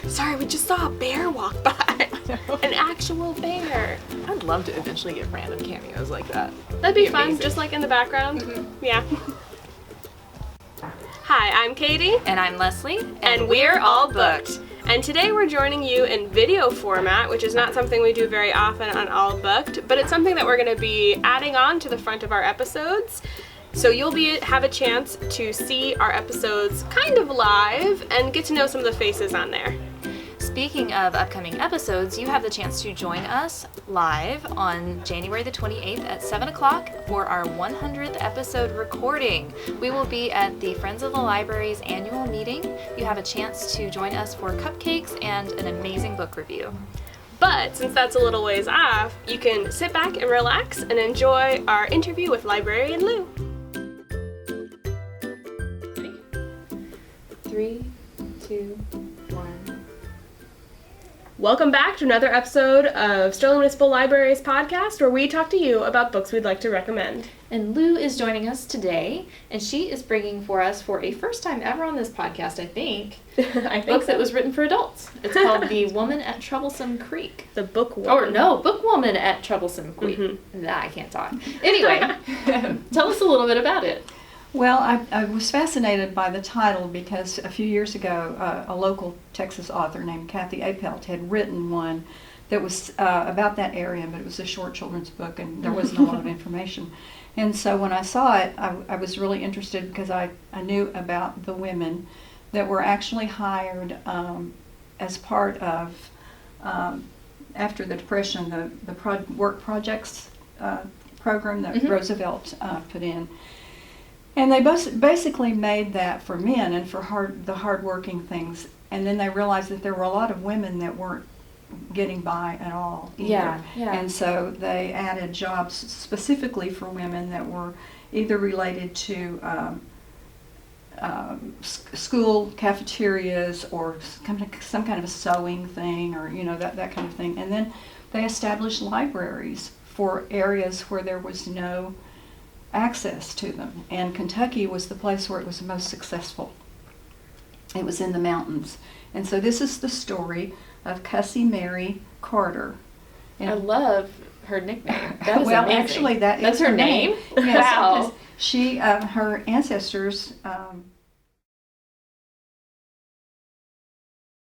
Sorry, we just saw a bear walk by. An actual bear. I'd love to eventually get random cameos like that. That'd be fun, amazing. just like in the background. Mm-hmm. Yeah. Hi, I'm Katie. And I'm Leslie. And we're all booked. And today we're joining you in video format, which is not something we do very often on Allbooked, but it's something that we're going to be adding on to the front of our episodes. So you'll have a chance to see our episodes kind of live and get to know some of the faces on there. Speaking of upcoming episodes, you have the chance to join us live on January the 28th at 7 o'clock for our 100th episode recording. We will be at the Friends of the Library's annual meeting. You have a chance to join us for cupcakes and an amazing book review. But since that's a little ways off, you can sit back and relax and enjoy our interview with librarian Lou. 3, 2, 1. Welcome back to another episode of Sterling Municipal Library's podcast, where we talk to you about books we'd like to recommend. And Lou is joining us today, and she is bringing for us, for a first time ever on this podcast, I think, a book that was written for adults. It's called The Woman at Troublesome Creek. The Bookwoman. Or no, Bookwoman at Troublesome Creek. Mm-hmm. Nah, I can't talk. Anyway, tell us a little bit about it. Well, I was fascinated by the title because a few years ago, a local Texas author named Kathy Apelt had written one that was about that area, but it was a short children's book and there wasn't a lot of information. And so when I saw it, I was really interested because I knew about the women that were actually hired as part of, after the Depression, the work projects program that Roosevelt put in. And they basically made that for men and for the hard-working things. And then they realized that there were a lot of women that weren't getting by at all either. Yeah. And so they added jobs specifically for women that were either related to school cafeterias or some kind of a sewing thing or, that kind of thing. And then they established libraries for areas where there was no access to them, and Kentucky was the place where it was most successful. It was in the mountains, and so this is the story of Cussie Mary Carter. I love her nickname. That is well, amazing. actually, that's her name. Yes, Wow. She, her ancestors